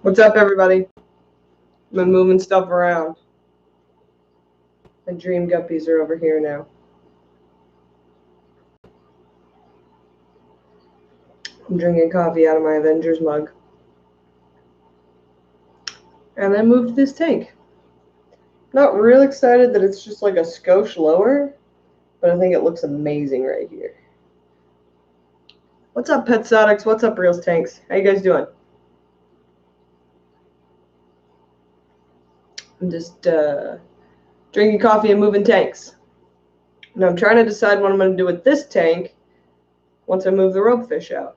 What's up, everybody? I've been moving stuff around. My dream guppies are over here now. I'm drinking coffee out of my Avengers mug. And I moved this tank. Not real excited that it's just like a skosh lower, but I think it looks amazing right here. What's up, Pet Sodics? What's up, Reels Tanks? How you guys doing? I'm just drinking coffee and moving tanks. Now I'm trying to decide what I'm going to do with this tank once I move the ropefish out.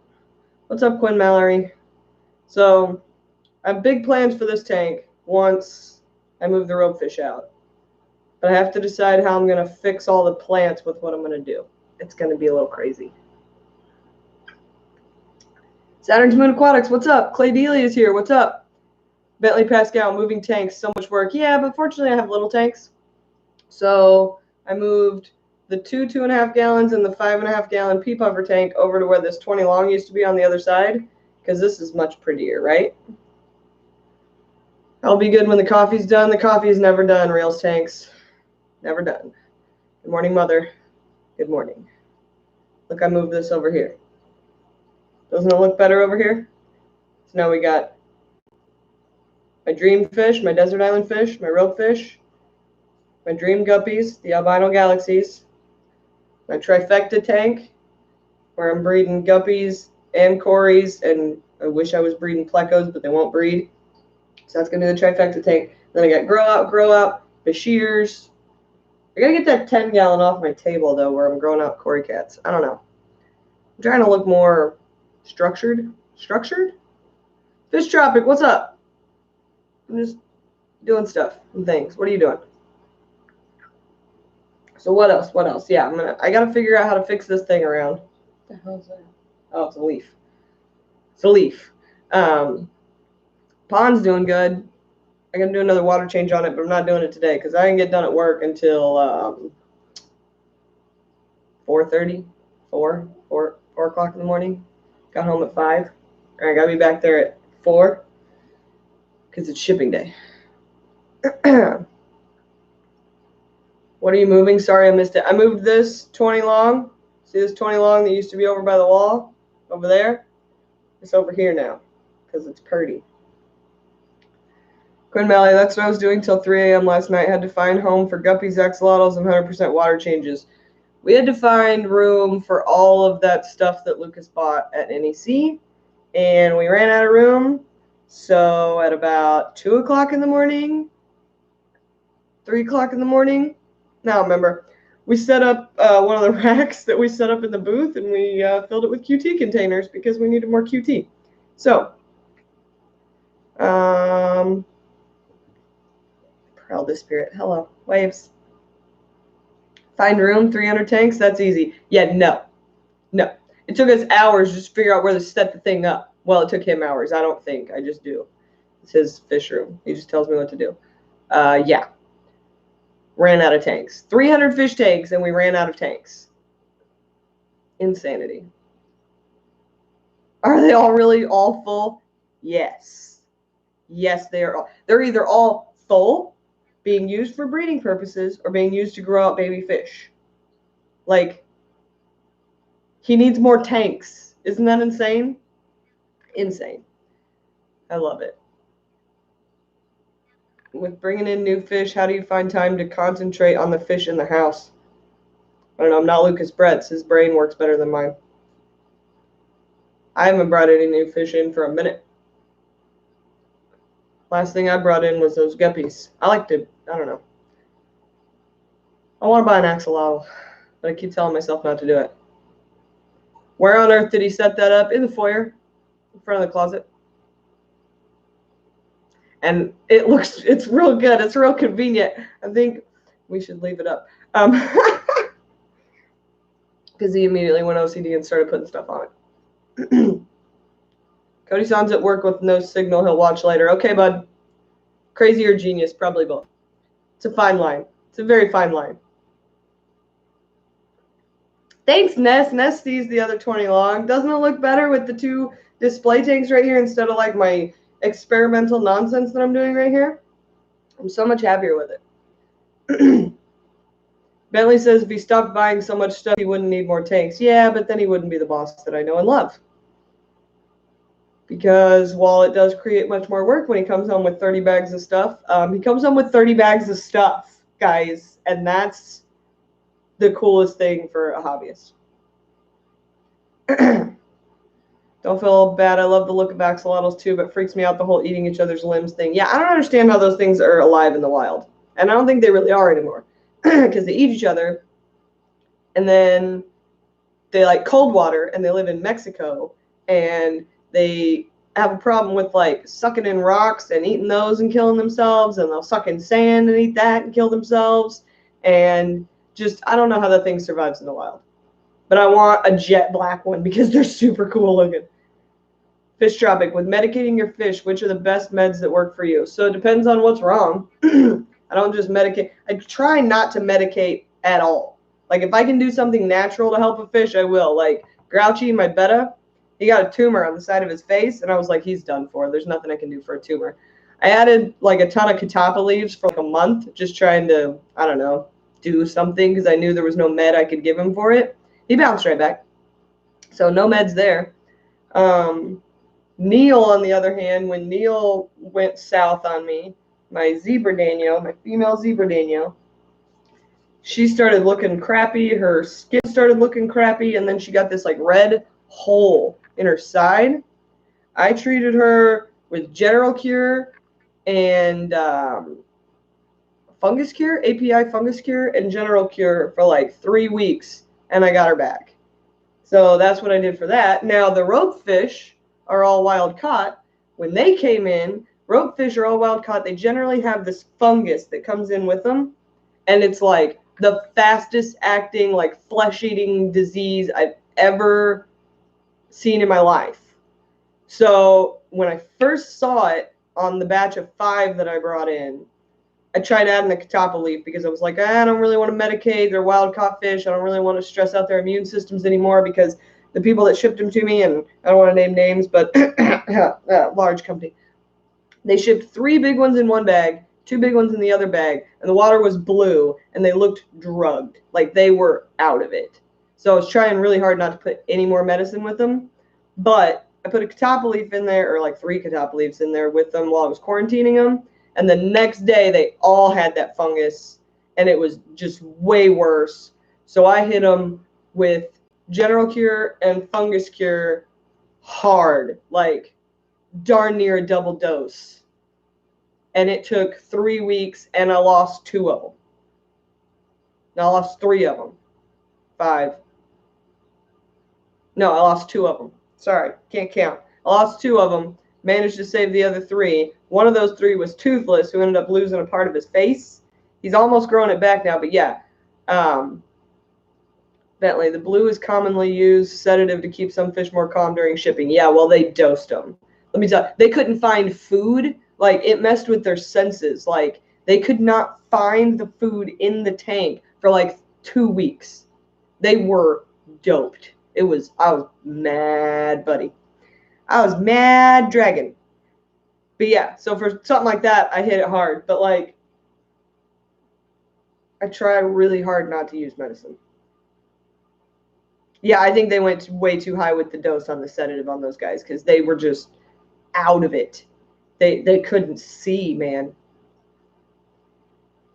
What's up, Quinn Mallory? So I have big plans for this tank once I move the ropefish out. But I have to decide how I'm going to fix all the plants with what I'm going to do. It's going to be a little crazy. Saturn's Moon Aquatics, what's up? Clay Dealey is here, what's up? Bentley Pascal, moving tanks, so much work. Yeah, but fortunately I have little tanks. So I moved the 2.5 gallons and the 5.5 gallon pea puffer tank over to where this 20 long used to be on the other side, because this is much prettier, right? I'll be good when the coffee's done. The coffee is never done, Reels Tanks. Never done. Good morning, Mother. Good morning. Look, I moved this over here. Doesn't it look better over here? So now we got my dream fish, my desert island fish, my ropefish, my dream guppies, the albino galaxies, my trifecta tank, where I'm breeding guppies and cories, and I wish I was breeding plecos, but they won't breed. So that's going to be the trifecta tank. Then I got grow out, Bashirs. I got to get that 10 gallon off my table, though, where I'm growing out cory cats. I don't know. I'm trying to look more structured. Structured? Fish Tropic, what's up? I'm just doing stuff and things. What are you doing? So what else? What else? Yeah, I gotta figure out how to fix this thing around. What the hell is that? Oh, it's a leaf. It's a leaf. Pond's doing good. I gotta do another water change on it, but I'm not doing it today because I didn't get done at work until 4:30, 4 o'clock in the morning. Got home at 5. I gotta be back there at 4 because it's shipping day. What are you moving? Sorry, I missed it. I moved this 20 long. See this 20 long that used to be over by the wall? Over there? It's over here now because it's pretty. Quinn Malley, that's what I was doing till 3 a.m. last night. Had to find home for guppies, axolotls, and 100% water changes. We had to find room for all of that stuff that Lucas bought at NEC, and we ran out of room. So at about 2 o'clock in the morning, 3 o'clock in the morning, now remember, we set up one of the racks that we set up in the booth, and we filled it with QT containers because we needed more QT. So, Proud of Spirit, hello, waves. Find room, 300 tanks, that's easy. Yeah, no. It took us hours just to figure out where to set the thing up. Well, it took him hours, I don't think, I just do. It's his fish room, he just tells me what to do. Yeah. Ran out of tanks. 300 fish tanks, and we ran out of tanks. Insanity. Are they all really all full? Yes. Yes, they are all. They're either all full, being used for breeding purposes, or being used to grow out baby fish. Like, he needs more tanks. Isn't that insane? Insane. I love it. With bringing in new fish, how do you find time to concentrate on the fish in the house? I don't know. I'm not Lucas Bretz. His brain works better than mine. I haven't brought any new fish in for a minute. Last thing I brought in was those guppies. I don't know. I want to buy an axolotl, but I keep telling myself not to do it. Where on earth did he set that up? In the foyer, in front of the closet. And it's real good. It's real convenient. I think we should leave it up. Because he immediately went OCD and started putting stuff on it. Cody San's at work with no signal. He'll watch later. Okay, bud. Crazy or genius? Probably both. It's a fine line. It's a very fine line. Thanks, Ness. Ness sees the other 20 long. Doesn't it look better with the 2 display tanks right here instead of like my experimental nonsense that I'm doing right here, I'm so much happier with it. Bentley says if he stopped buying so much stuff, he wouldn't need more tanks. Yeah, but then he wouldn't be the boss that I know and love. Because while it does create much more work when he comes home with 30 bags of stuff, he comes home with 30 bags of stuff, guys. And that's the coolest thing for a hobbyist. Don't feel bad. I love the look of axolotls too, but freaks me out the whole eating each other's limbs thing. Yeah, I don't understand how those things are alive in the wild. And I don't think they really are anymore. Because they eat each other. And then they like cold water and they live in Mexico. And they have a problem with like sucking in rocks and eating those and killing themselves. And they'll suck in sand and eat that and kill themselves. And just, I don't know how that thing survives in the wild. But I want a jet black one because they're super cool looking. Fish Tropic, with medicating your fish, which are the best meds that work for you? So it depends on what's wrong. I don't just medicate. I try not to medicate at all. Like if I can do something natural to help a fish, I will. Like Grouchy, my betta, he got a tumor on the side of his face, and I was like, he's done for. There's nothing I can do for a tumor. I added like a ton of catappa leaves for like a month, just trying to, I don't know, do something because I knew there was no med I could give him for it. He bounced right back. So no meds there. Neil, on the other hand, when Neil went south on me, my zebra Daniel, my female zebra Daniel, she started looking crappy. Her skin started looking crappy, and then she got this like red hole in her side. I treated her with General Cure and Fungus Cure, API Fungus Cure, and General Cure for like 3 weeks, and I got her back. So that's what I did for that. Now the ropefish are all wild caught. When they came in, ropefish are all wild caught. They generally have this fungus that comes in with them, and it's like the fastest acting, like flesh-eating disease I've ever seen in my life. So when I first saw it on the batch of 5 that I brought in, I tried adding a catappa leaf because I was like, I don't really want to medicate. They're wild caught fish. I don't really want to stress out their immune systems anymore because the people that shipped them to me, and I don't want to name names, but large company, they shipped 3 big ones in one bag, 2 big ones in the other bag, and the water was blue, and they looked drugged. Like they were out of it. So I was trying really hard not to put any more medicine with them, but I put a catappa leaf in there, or like 3 catappa leaves in there with them while I was quarantining them. And the next day, they all had that fungus, and it was just way worse. So I hit them with General Cure and Fungus Cure hard, like darn near a double dose. And it took 3 weeks, and I lost 2 of them. No, I lost 3 of them. 5. No, I lost 2 of them. Sorry, can't count. I lost 2 of them. Managed to save the other 3. One of those 3 was Toothless, who ended up losing a part of his face. He's almost grown it back now, but yeah. Bentley, the blue is commonly used sedative to keep some fish more calm during shipping. Yeah, well, they dosed them. Let me tell you, they couldn't find food. Like, it messed with their senses. Like, they could not find the food in the tank for like 2 weeks. They were doped. I was mad, buddy. I was mad dragon. But yeah, so for something like that, I hit it hard. But like, I try really hard not to use medicine. Yeah, I think they went way too high with the dose on the sedative on those guys because they were just out of it. They couldn't see, man.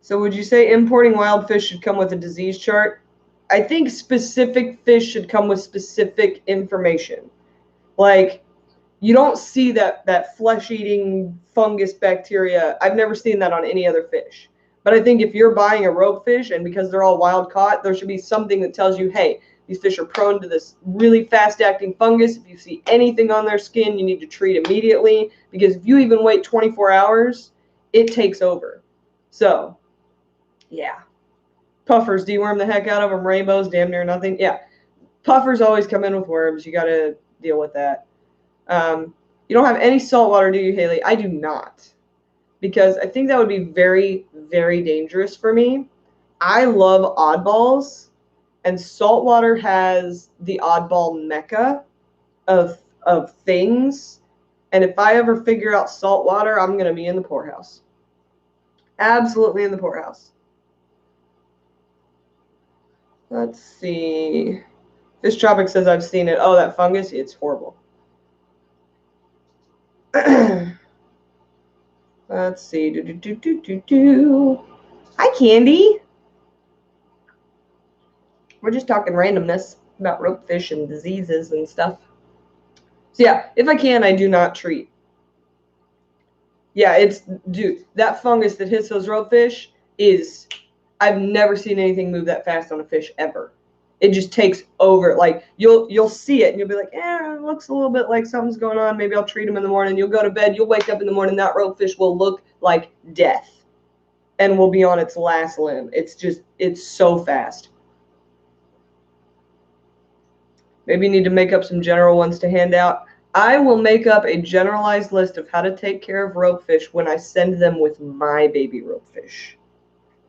So would you say importing wild fish should come with a disease chart? I think specific fish should come with specific information. Like, you don't see that flesh-eating fungus bacteria. I've never seen that on any other fish. But I think if you're buying a ropefish, and because they're all wild caught, there should be something that tells you, hey, these fish are prone to this really fast-acting fungus. If you see anything on their skin, you need to treat immediately. Because if you even wait 24 hours, it takes over. So, yeah. Puffers, deworm the heck out of them. Rainbows, damn near nothing. Yeah. Puffers always come in with worms. You got to deal with that. You don't have any salt water, do you, Haley? I do not. Because I think that would be very, very dangerous for me. I love oddballs, and saltwater has the oddball mecca of things, And if I ever figure out salt water, I'm going to be in the poorhouse. Absolutely in the poorhouse. Let's see. Fish Tropic says I've seen it. Oh, that fungus? It's horrible. Let's see. Hi, Candy. We're just talking randomness about ropefish and diseases and stuff. So yeah, if I can, I do not treat. Yeah, dude, that fungus that hits those ropefish is, I've never seen anything move that fast on a fish ever. It just takes over. Like you'll see it and you'll be like, it looks a little bit like something's going on. Maybe I'll treat them in the morning. You'll go to bed. You'll wake up in the morning. That ropefish will look like death and will be on its last limb. It's so fast. Maybe you need to make up some general ones to hand out. I will make up a generalized list of how to take care of ropefish when I send them with my baby ropefish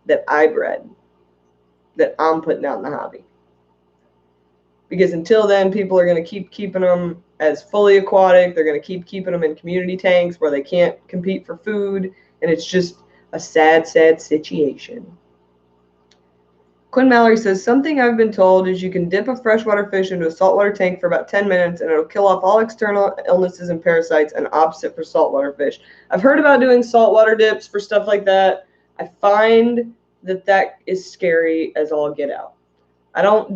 that I bred, that I'm putting out in the hobby. Because until then, people are going to keep keeping them as fully aquatic. They're going to keep keeping them in community tanks where they can't compete for food. And it's just a sad, sad situation. Quinn Mallory says, something I've been told is you can dip a freshwater fish into a saltwater tank for about 10 minutes and it'll kill off all external illnesses and parasites, and opposite for saltwater fish. I've heard about doing saltwater dips for stuff like that. I find that is scary as all get out. I don't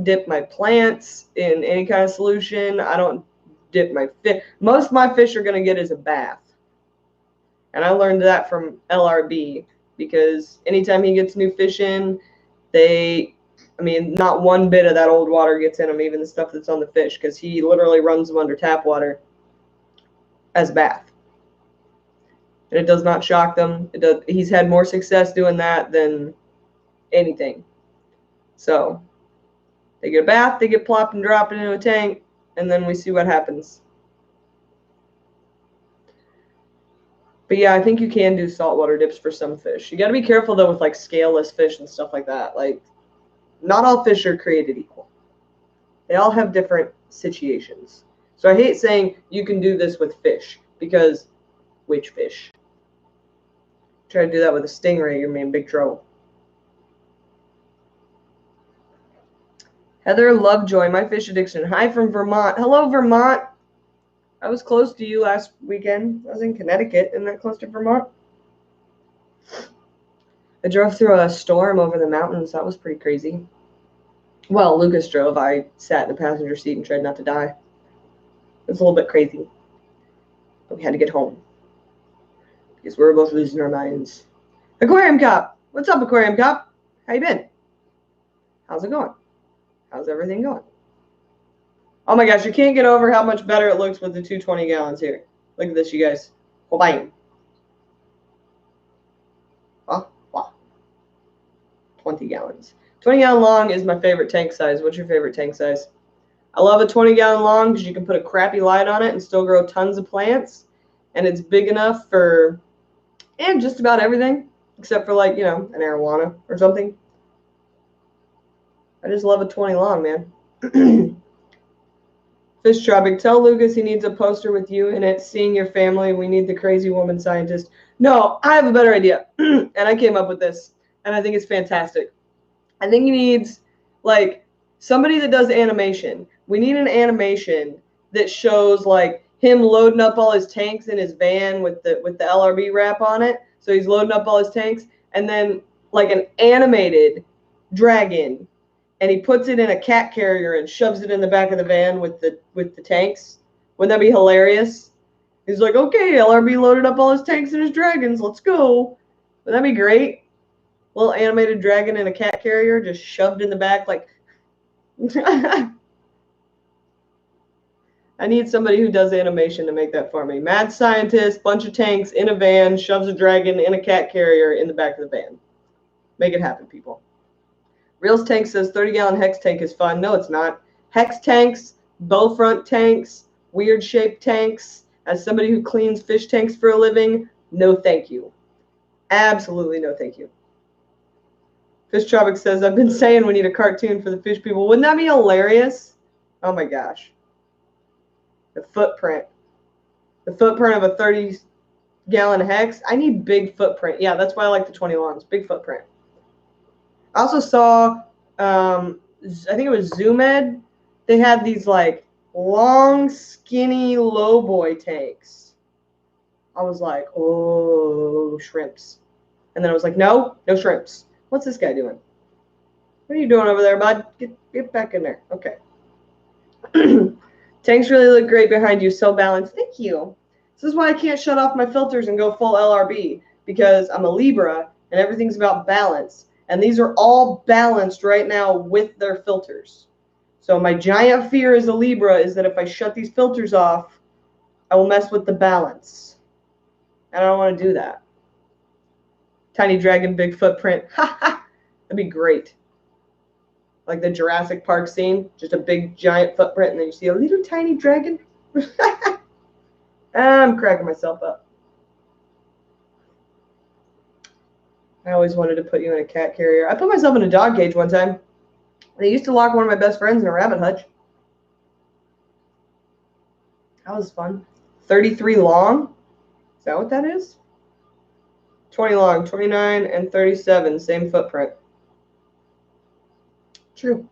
dip my plants in any kind of solution. I don't dip my fish. Most of my fish are going to get is a bath. And I learned that from LRB, because anytime he gets new fish in, not one bit of that old water gets in them, even the stuff that's on the fish, because he literally runs them under tap water as a bath. And it does not shock them. He's had more success doing that than anything. So they get a bath, they get plopped and dropped into a tank, and then we see what happens. But yeah, I think you can do saltwater dips for some fish. You got to be careful though with like scaleless fish and stuff like that. Like, not all fish are created equal. They all have different situations. So I hate saying you can do this with fish, because which fish? Try to do that with a stingray, you're in big trouble. Heather Lovejoy, my fish addiction. Hi from Vermont. Hello, Vermont. I was close to you last weekend. I was in Connecticut. Isn't that close to Vermont? I drove through a storm over the mountains. That was pretty crazy. Well, Lucas drove. I sat in the passenger seat and tried not to die. It was a little bit crazy. But we had to get home, because we were both losing our minds. Aquarium Cop. What's up, Aquarium Cop? How you been? How's it going? How's everything going? Oh my gosh, you can't get over how much better it looks with the 220 gallons here. Look at this, you guys. Oh, bang. Oh, wow. 20 gallons. 20 gallon long is my favorite tank size. What's your favorite tank size? I love a 20 gallon long because you can put a crappy light on it and still grow tons of plants. And it's big enough for just about everything, except for like, an arowana or something. I just love a 20 long, man. Fish Tropic, tell Lucas he needs a poster with you in it, seeing your family. We need the crazy woman scientist. No, I have a better idea. And I came up with this, and I think it's fantastic. I think he needs, like, somebody that does animation. We need an animation that shows, like, him loading up all his tanks in his van with the LRB wrap on it. So he's loading up all his tanks, and then, like, an animated dragon, and he puts it in a cat carrier and shoves it in the back of the van with the tanks. Wouldn't that be hilarious? He's like, okay, LRB loaded up all his tanks and his dragons. Let's go. Wouldn't that be great? Little animated dragon in a cat carrier just shoved in the back like... I need somebody who does animation to make that for me. Mad scientist, bunch of tanks in a van, shoves a dragon in a cat carrier in the back of the van. Make it happen, people. Reels Tank says 30-gallon hex tank is fun. No, it's not. Hex tanks, bow front tanks, weird shaped tanks. As somebody who cleans fish tanks for a living, no thank you. Absolutely no thank you. Fish Tropic says, I've been saying we need a cartoon for the fish people. Wouldn't that be hilarious? Oh my gosh. The footprint. The footprint of a 30-gallon hex. I need big footprint. Yeah, that's why I like the 20 longs. Big footprint. I also saw, I think it was Zoomed. They had these like long, skinny, low boy tanks. I was like, oh, shrimps. And then I was like, no shrimps. What's this guy doing? What are you doing over there, bud? Get back in there. Okay. Tanks really look great behind you. So balanced. Thank you. This is why I can't shut off my filters and go full LRB, because I'm a Libra and everything's about balance. And these are all balanced right now with their filters. So my giant fear as a Libra is that if I shut these filters off, I will mess with the balance. And I don't want to do that. Tiny dragon, big footprint. That'd be great. Like the Jurassic Park scene, just a big giant footprint, and then you see a little tiny dragon. I'm cracking myself up. I always wanted to put you in a cat carrier. I put myself in a dog cage one time. They used to lock one of my best friends in a rabbit hutch. That was fun. 33 long. Is that what that is? 20 long, 29, and 37. Same footprint. True.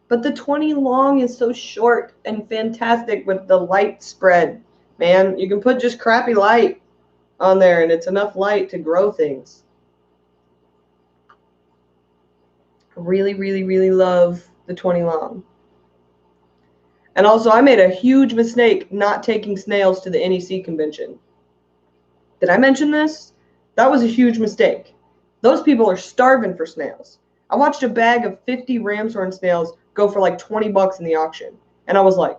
But the 20 long is so short and fantastic with the light spread. Man, you can put just crappy light on there, and it's enough light to grow things. I really, really, really love the 20 long. And also, I made a huge mistake not taking snails to the NEC convention. Did I mention this? That was a huge mistake. Those people are starving for snails. I watched a bag of 50 ramshorn snails go for like 20 bucks in the auction. And I was like,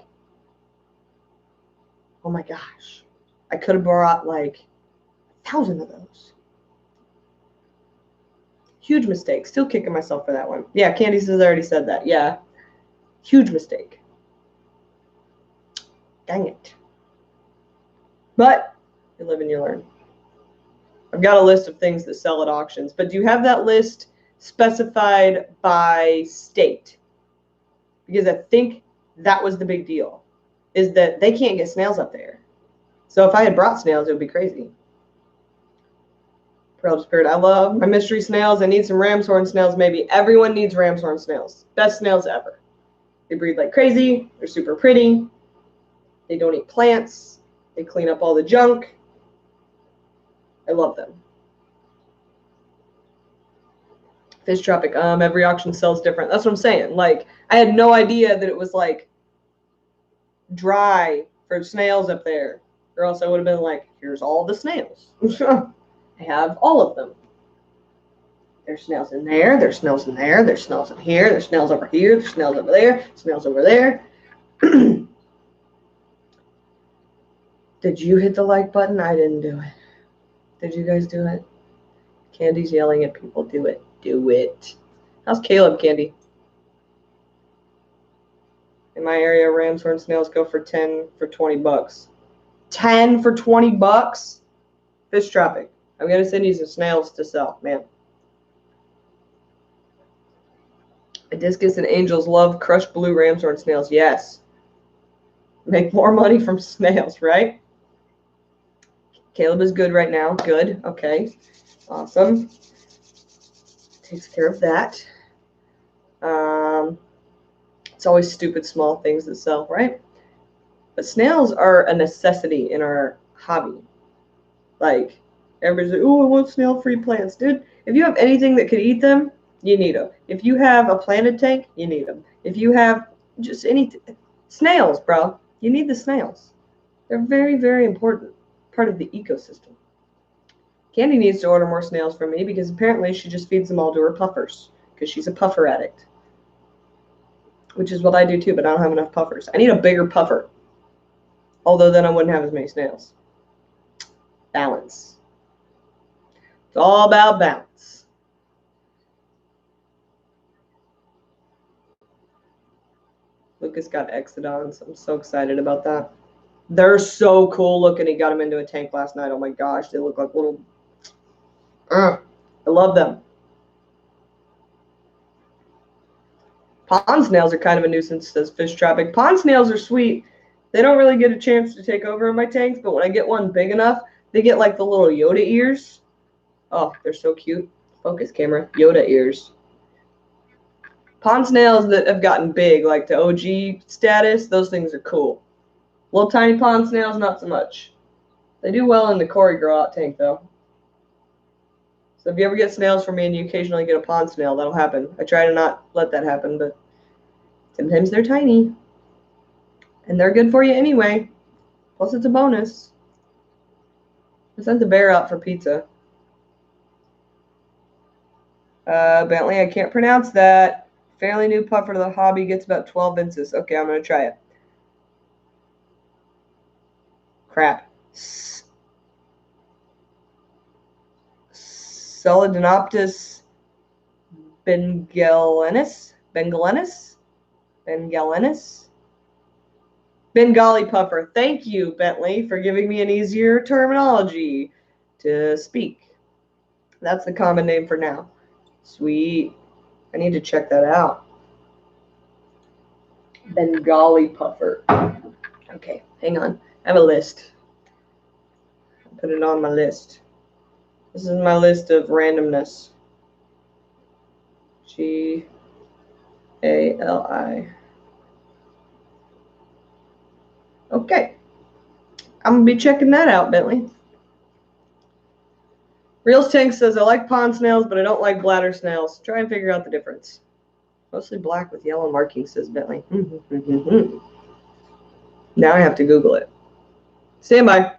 oh my gosh. I could have brought like 1,000 of those. Huge mistake. Still kicking myself for that one. Yeah, Candy says I already said that. Yeah. Huge mistake. Dang it. But you live and you learn. I've got a list of things that sell at auctions. But do you have that list specified by state? Because I think that was the big deal, is that they can't get snails up there. So if I had brought snails, it would be crazy. Pearl Spirit, I love my mystery snails. I need some ramshorn snails, maybe. Everyone needs ramshorn snails. Best snails ever. They breed like crazy. They're super pretty. They don't eat plants. They clean up all the junk. I love them. Fish Tropic, every auction sells different. That's what I'm saying. Like, I had no idea that it was like dry for snails up there. Or else I would have been like, here's all the snails. I have all of them. There's snails in there, there's snails in there, there's snails in here, there's snails over here, there's snails over there, snails over there. Did you hit the like button? I didn't do it. Did you guys do it? Candy's yelling at people. Do it. Do it. How's Caleb, Candy? In my area, ramshorn snails go for 10 for 20 bucks. 10 for 20 bucks? Fish Tropic. I'm going to send you some snails to sell, man. Hibiscus and angels love crushed blue ramshorn snails. Yes. Make more money from snails, right? Caleb is good right now. Good. Okay. Awesome. Takes care of that. It's always stupid small things that sell, right? But snails are a necessity in our hobby. Like, everybody's like, oh, I want snail-free plants. Dude, if you have anything that could eat them, you need them. If you have a planted tank, you need them. If you have just anything, snails, bro, you need the snails. They're very, very important part of the ecosystem. Candy needs to order more snails from me because apparently she just feeds them all to her puffers because she's a puffer addict, which is what I do too, but I don't have enough puffers. I need a bigger puffer, although then I wouldn't have as many snails. Balance. It's all about balance. Lucas got Exodons. I'm so excited about that. They're so cool looking. He got them into a tank last night. Oh my gosh, they look like little... I love them. Pond snails are kind of a nuisance, says Fish Tropic. Pond snails are sweet. They don't really get a chance to take over in my tanks, but when I get one big enough, they get like the little Yoda ears. Oh, they're so cute. Focus camera, Yoda ears. Pond snails that have gotten big, like the OG status, those things are cool. Little tiny pond snails, not so much. They do well in the Cory grow out tank, though. So if you ever get snails from me and you occasionally get a pond snail, that'll happen. I try to not let that happen, but sometimes they're tiny. And they're good for you anyway. Plus, it's a bonus. I sent the bear out for pizza. Bentley, I can't pronounce that. Fairly new puffer to the hobby, gets about 12 inches. Okay, I'm going to try it. Crap. Solidinoptis bengalensis? Bengali puffer. Thank you, Bentley, for giving me an easier terminology to speak. That's the common name for now. Sweet. I need to check that out. Bengali puffer. Okay, hang on. I have a list. I'll put it on my list. This is my list of randomness. G-A-L-I. Okay. I'm going to be checking that out, Bentley. Reels Tank says, I like pond snails, but I don't like bladder snails. Try and figure out the difference. Mostly black with yellow markings, says Bentley. Now I have to Google it. Stand by.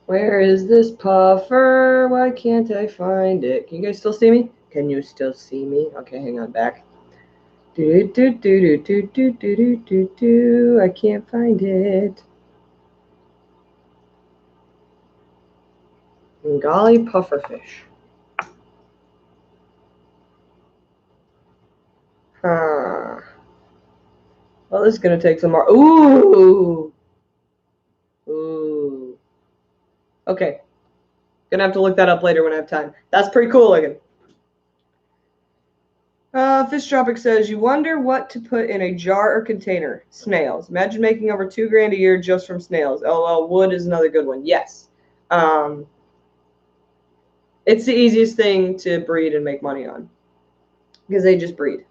Where is this puffer? Why can't I find it? Can you guys still see me? Can you still see me? Okay, hang on back. I can't find it. Bengali pufferfish. Huh. Well, this is going to take some more. Ooh. Ooh. Okay. Gonna have to look that up later when I have time. That's pretty cool looking. Fish Tropic says, you wonder what to put in a jar or container. Snails. Imagine making over $2,000 a year just from snails. LOL, wood is another good one. Yes. It's the easiest thing to breed and make money on because they just breed.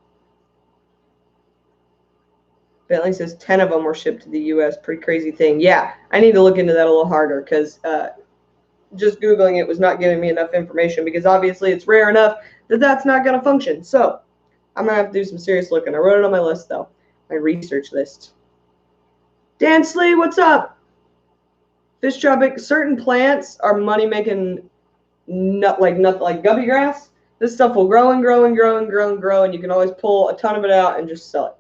Bentley says 10 of them were shipped to the U.S. Pretty crazy thing. Yeah, I need to look into that a little harder because just Googling it was not giving me enough information because obviously it's rare enough that that's not going to function. So I'm going to have to do some serious looking. I wrote it on my list, though, my research list. Dansley, what's up? Fish Tropic, certain plants are money-making, like guppy grass. This stuff will grow and grow and grow and grow and grow, and you can always pull a ton of it out and just sell it.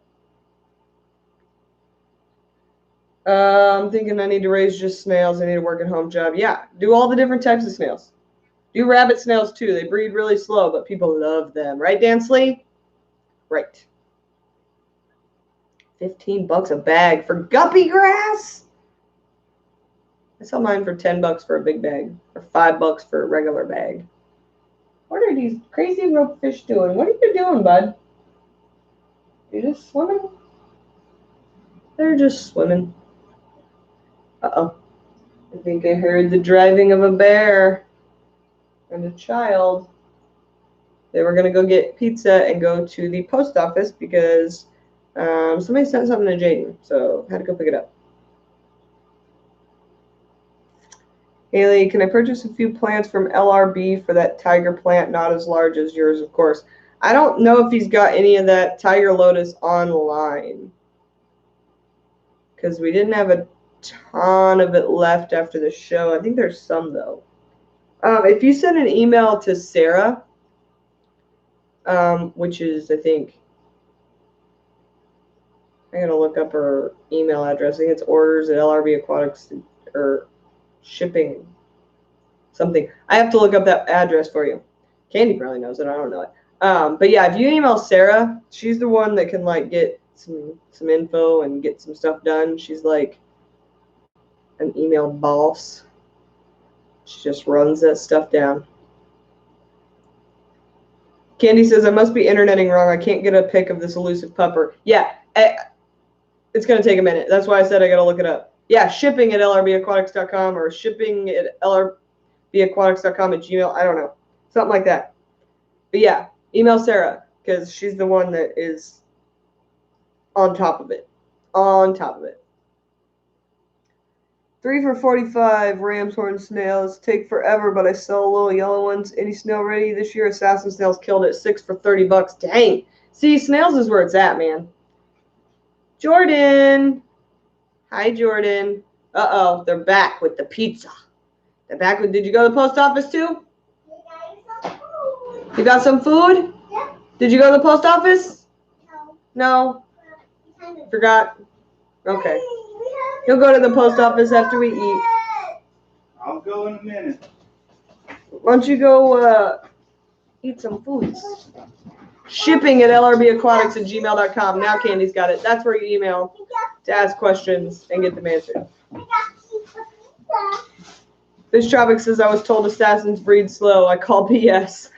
I'm thinking I need to raise just snails. I need a work-at-home job. Yeah, do all the different types of snails. Do rabbit snails, too. They breed really slow, but people love them. Right, Dansley? Right. $15 a bag for guppy grass? I sell mine for $10 for a big bag, or $5 for a regular bag. What are these crazy ropefish doing? What are you doing, bud? You're just swimming? They're just swimming. Uh-oh. I think I heard the driving of a bear and a child. They were going to go get pizza and go to the post office because somebody sent something to Jaden, so I had to go pick it up. Haley, can I purchase a few plants from LRB for that tiger plant? Not as large as yours, of course. I don't know if he's got any of that tiger lotus online because we didn't have a ton of it left after the show. I think there's some, though. If you send an email to Sarah, which is, I think, I gotta look up her email address. I think it's orders at LRB Aquatics or shipping something. I have to look up that address for you. Candy probably knows it. I don't know it. But yeah, if you email Sarah, she's the one that can like get some info and get some stuff done. She's like an email boss. She just runs that stuff down. Candy says, I must be interneting wrong. I can't get a pic of this elusive pupper. Yeah, it's going to take a minute. That's why I said I got to look it up. Yeah, shipping at lrbaquatics.com or shipping at lrbaquatics.com at gmail. I don't know. Something like that. But yeah, email Sarah because she's the one that is on top of it. On top of it. 3 for $45 ram's horn snails. Take forever, but I sell little yellow ones. Any snail ready this year? Assassin snails killed at 6 for $30. Dang. See, snails is where it's at, man. Jordan. Hi, Jordan. Uh-oh, they're back with the pizza. They're back with, did you go to the post office too? You got some food? Yeah. Did you go to the post office? No. No? Forgot? Okay. You'll go to the post office after we eat. I'll go in a minute. Why don't you go eat some foods? Shipping at lrbaquatics@gmail.com. Now Candy's got it. That's where you email to ask questions and get them answered. Fish Tropic says, I was told assassins breed slow. I call BS.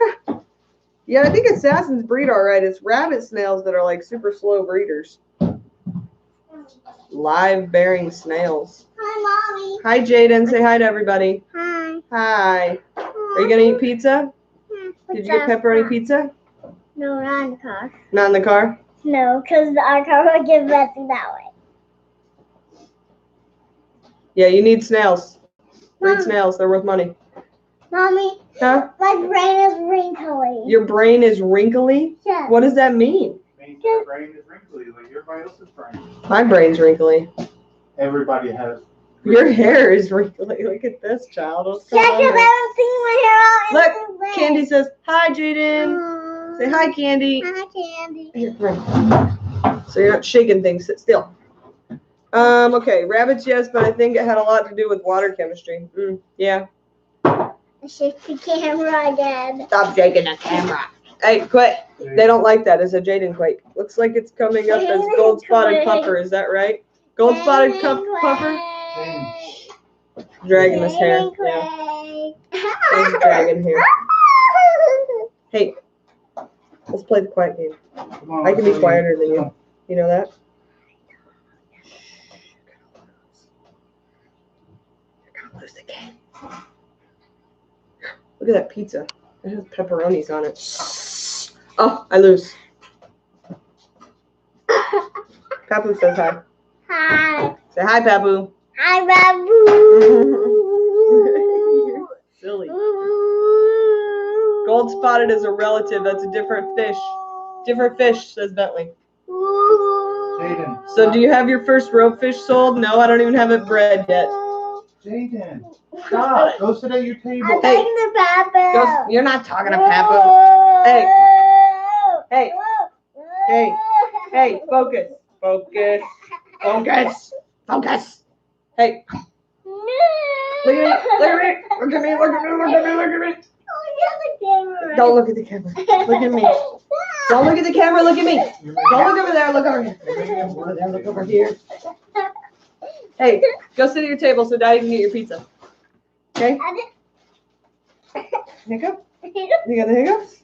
Yeah, I think assassins breed all right. It's rabbit snails that are like super slow breeders. Live bearing snails. Hi, Mommy. Hi, Jaden. Say hi to everybody. Hi. Hi. Are you going to eat pizza? Did you get pepperoni pizza? No, not in the car. Not in the car? No, because our car will get messy that way. Yeah, you need snails. Breed snails. They're worth money. Mommy, huh? My brain is wrinkly. Your brain is wrinkly? Yes. What does that mean? It means your brain is wrinkly like everybody else's brain. My brain's wrinkly. Everybody has. Your hair is wrinkly. Look at this, child. What's going on because here? I haven't seen my hair out in Look, Candy says, hi, Jaden. Say hi, Candy. Hi, Candy. Here, come on. So you're not shaking things. Sit still. Okay, rabbits, yes, but I think it had a lot to do with water chemistry. Yeah. Shake the camera again. Stop shaking the camera. Hey, quit. They don't like that. It's a Jaden quake. Looks like it's coming up as gold spotted puffer. Is that right? Gold spotted puffer? Dragging his hair. Yeah. He's dragging hair. Hey, let's play the quiet game. I can be quieter than you. You know that? You're gonna lose the game. Look at that pizza. It has pepperonis on it. Oh, I lose. Papu says hi. Hi. Say hi, Papu. Hi, Babu. You're silly. Gold spotted is a relative. That's a different fish. Different fish, says Bentley. Jaden. So do you have your first ropefish sold? No, I don't even have it bred yet. Jaden. Stop. Go sit at your table. I'm talking to Papa. You're not talking to Papu. Hey. Hey. Hey. Hey. Focus. Focus. Focus. Focus. Hey. Look at me. Look at me. Look at me. Look at me. Look at me. Look at me. Don't look at the camera. Look at me. Don't look at the camera. Look at me. Don't look over there. Look over here. Look over here. Hey, go sit at your table so Daddy can get your pizza. Okay? Hiccup? You got the hiccups?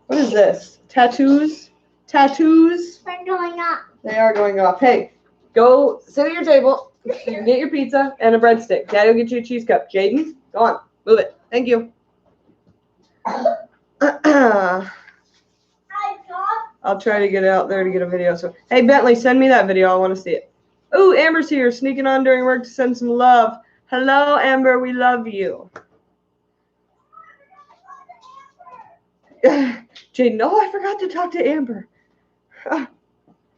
What is this? Tattoos? Tattoos? They're going up. They are going off. Hey, go sit at your table. You can get your pizza and a breadstick. Daddy will get you a cheese cup. Jaden, go on. Move it. Thank you. I'll try to get out there to get a video. So, hey, Bentley, send me that video. I want to see it. Oh, Amber's here, sneaking on during work to send some love. Hello, Amber. We love you. Jaden, no, I forgot to talk to Amber.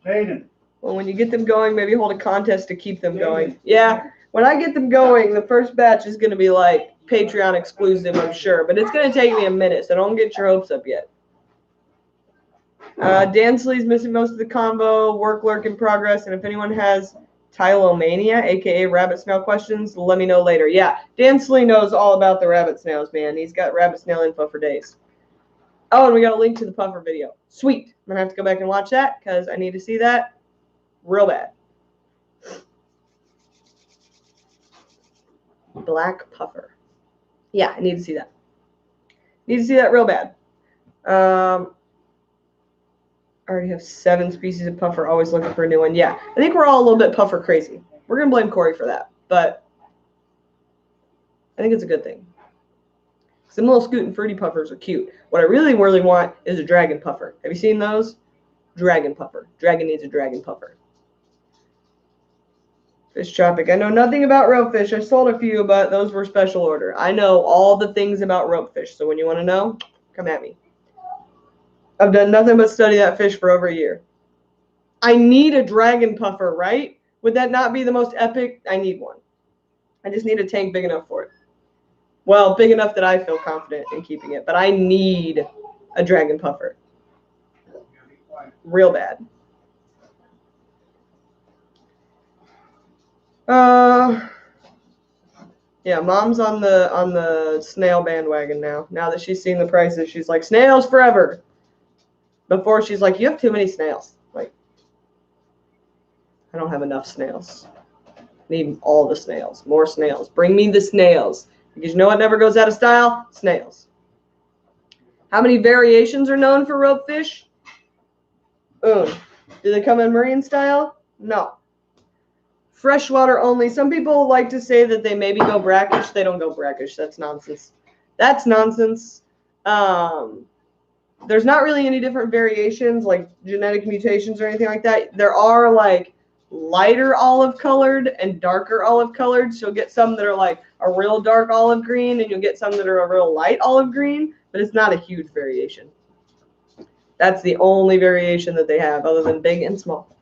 Jaden. Well, when you get them going, maybe hold a contest to keep them going. Yeah, when I get them going, the first batch is going to be like Patreon exclusive, I'm sure. But it's going to take me a minute, so don't get your hopes up yet. Dansley's missing most of the combo. Work lurk in progress. And if anyone has Tylomania, a.k.a. rabbit snail questions, let me know later. Yeah, Dansley knows all about the rabbit snails, man. He's got rabbit snail info for days. Oh, and we got a link to the puffer video. Sweet. I'm going to have to go back and watch that because I need to see that real bad. Black puffer. Yeah, I need to see that. Need to see that real bad. I already have 7 species of puffer, always looking for a new one. Yeah, I think we're all a little bit puffer crazy. We're going to blame Corey for that, but I think it's a good thing. Some little scoot and fruity puffers are cute. What I really, really want is a dragon puffer. Have you seen those? Dragon puffer. Dragon needs a dragon puffer. Fish tropic. I know nothing about ropefish. I sold a few, but those were special order. I know all the things about ropefish, so when you want to know, come at me. I've done nothing but study that fish for over a year. I need a dragon puffer, right? Would that not be the most epic? I need one. I just need a tank big enough for it. Well, big enough that I feel confident in keeping it, but I need a dragon puffer. Real bad. Yeah, Mom's on the snail bandwagon now. Now that she's seen the prices, she's like, snails forever. Before she's like, you have too many snails. Like, I don't have enough snails. I need all the snails. More snails. Bring me the snails. Because you know what never goes out of style? Snails. How many variations are known for ropefish? Do they come in marine style? No. Freshwater only. Some people like to say that they maybe go brackish. They don't go brackish. That's nonsense. That's nonsense. There's not really any different variations, like genetic mutations or anything like that. There are like lighter olive colored and darker olive colored. So you'll get some that are like a real dark olive green, and you'll get some that are a real light olive green, but it's not a huge variation. That's the only variation that they have, other than big and small.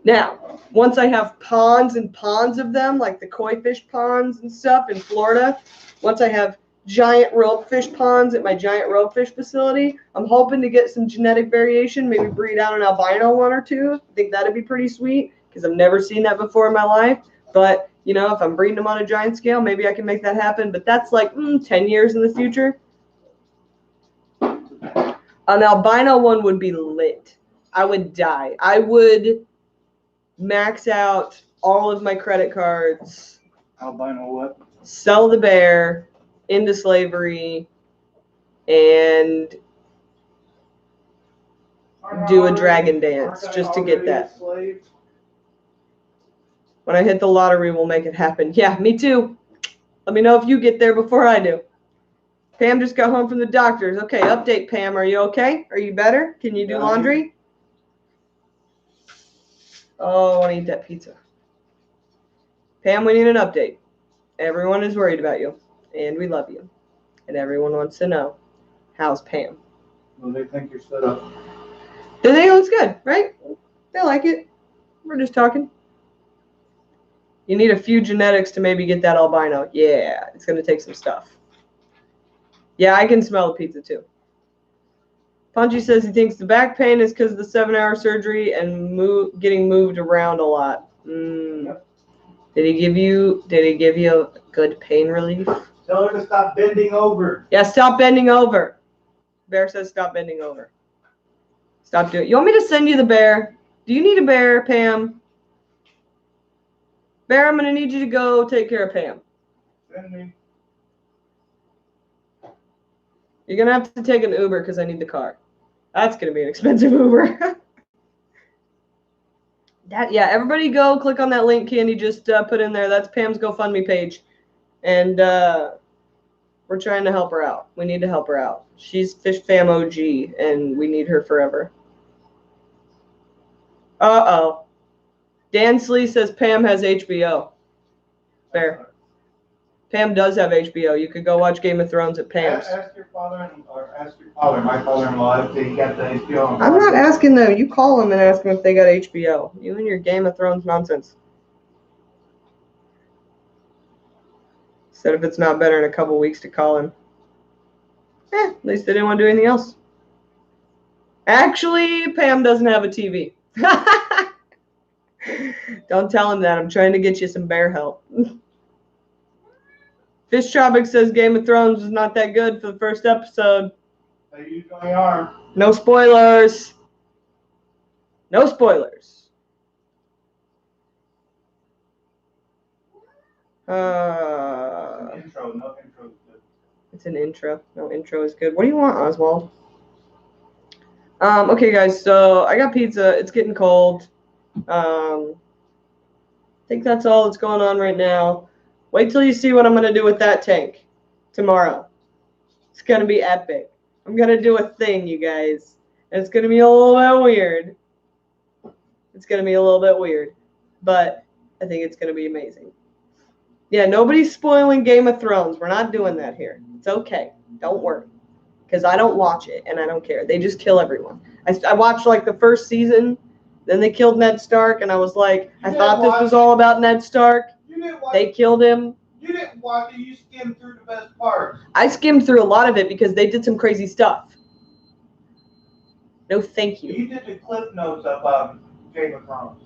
Now, once I have ponds and ponds of them, like the koi fish ponds and stuff in Florida, once I have giant ropefish ponds at my giant ropefish facility, I'm hoping to get some genetic variation, maybe breed out an albino one or two. I think that'd be pretty sweet because I've never seen that before in my life. But, you know, if I'm breeding them on a giant scale, maybe I can make that happen. But that's like 10 years in the future. An albino one would be lit. I would die. I would max out all of my credit cards. Albino what? Sell the bear into slavery and do a dragon dance just to get that. When I hit the lottery, we'll make it happen. Yeah, me too. Let me know if you get there before I do. Pam just got home from the doctor's. Okay, update, Pam. Are you okay? Are you better? Can you do laundry? Oh, I want to eat that pizza. Pam, we need an update. Everyone is worried about you, and we love you. And everyone wants to know, how's Pam? Well, they think you're set up. They think it looks good, right? They like it. We're just talking. You need a few genetics to maybe get that albino. Yeah, it's going to take some stuff. Yeah, I can smell the pizza too. Punchy says he thinks the back pain is because of the 7-hour surgery and getting moved around a lot. Yep. Did he give you a good pain relief? Tell her to stop bending over. Yeah, stop bending over. Bear says stop bending over. Stop doing it. You want me to send you the bear? Do you need a bear, Pam? Bear, I'm going to need you to go take care of Pam. Send me. You're going to have to take an Uber because I need the car. That's going to be an expensive Uber. Yeah, everybody go click on that link Candy just put in there. That's Pam's GoFundMe page. And we're trying to help her out. We need to help her out. She's Fish Fam OG, and we need her forever. Uh-oh. Dan Slee says Pam has HBO. Fair. Pam does have HBO. You could go watch Game of Thrones at Pam's. Ask your father, my father-in-law, if they got the HBO. I'm not asking them. You call them and ask them if they got HBO. You and your Game of Thrones nonsense. Said if it's not better in a couple weeks to call him. At least they didn't want to do anything else. Actually, Pam doesn't have a TV. Don't tell him that. I'm trying to get you some bear help. Fish Tropic says Game of Thrones was not that good for the first episode. They usually are. No spoilers. No spoilers. Intro, no intro is good. It's an intro. No intro is good. What do you want, Oswald? Okay, guys. So I got pizza. It's getting cold. I think that's all that's going on right now. Wait till you see what I'm gonna do with that tank tomorrow. It's gonna be epic. I'm gonna do a thing, you guys. And it's gonna be a little bit weird. It's gonna be a little bit weird, but I think it's gonna be amazing. Yeah, nobody's spoiling Game of Thrones. We're not doing that here. It's okay. Don't worry. Because I don't watch it and I don't care. They just kill everyone. I watched like the first season, then they killed Ned Stark, and I was like, I thought this was all about Ned Stark. They killed him. You didn't watch it, you skimmed through the best parts. I skimmed through a lot of it because they did some crazy stuff. No, thank you. You did the clip notes of Game of Thrones.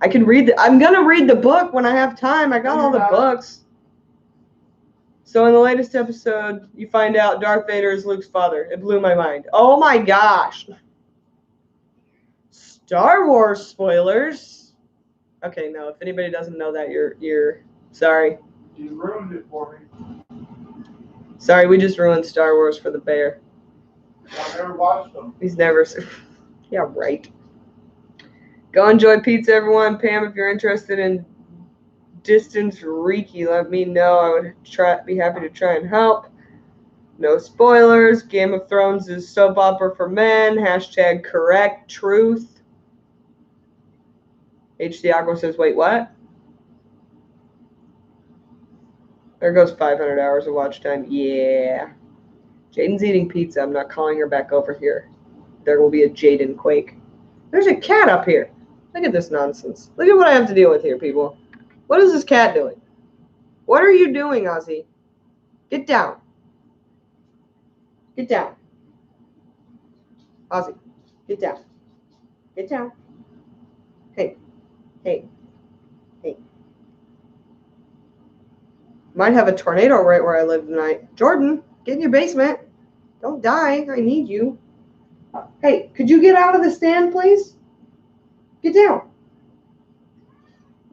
I can read I'm gonna read the book when I have time. I got all the books. So in the latest episode, you find out Darth Vader is Luke's father. It blew my mind. Oh my gosh. Star Wars spoilers. Okay, no, if anybody doesn't know that, you're sorry. You ruined it for me. Sorry, we just ruined Star Wars for the bear. I never watched them. He's never yeah, right. Go enjoy pizza, everyone. Pam, if you're interested in distance Reiki, let me know. I would be happy to try and help. No spoilers. Game of Thrones is soap opera for men. # correct truth. HD Aqua says, wait, what? There goes 500 hours of watch time. Yeah. Jaden's eating pizza. I'm not calling her back over here. There will be a Jaden quake. There's a cat up here. Look at this nonsense. Look at what I have to deal with here, people. What is this cat doing? What are you doing, Ozzy? Get down. Get down. Ozzy, get down. Get down. Hey. Hey. Hey. Might have a tornado right where I live tonight. Jordan, get in your basement. Don't die. I need you. Hey, could you get out of the stand, please? Get down.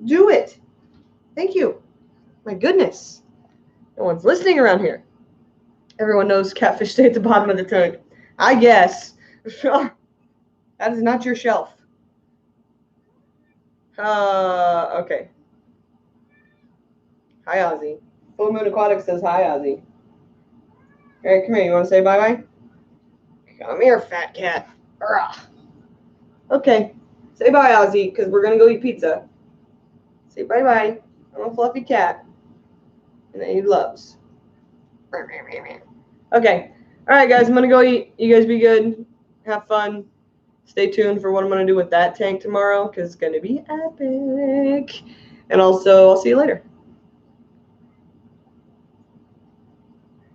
Do it. Thank you. My goodness. No one's listening around here. Everyone knows catfish stay at the bottom of the tank. I guess. That is not your shelf. Okay. Hi, Ozzy. Full Moon Aquatic says hi, Ozzy. All right, come here. You want to say bye-bye? Come here, fat cat. Urgh. Okay. Say bye, Ozzy, because we're going to go eat pizza. Say bye-bye. I'm a fluffy cat. And that he loves. Okay. All right, guys. I'm going to go eat. You guys be good. Have fun. Stay tuned for what I'm going to do with that tank tomorrow, because it's going to be epic. And also, I'll see you later.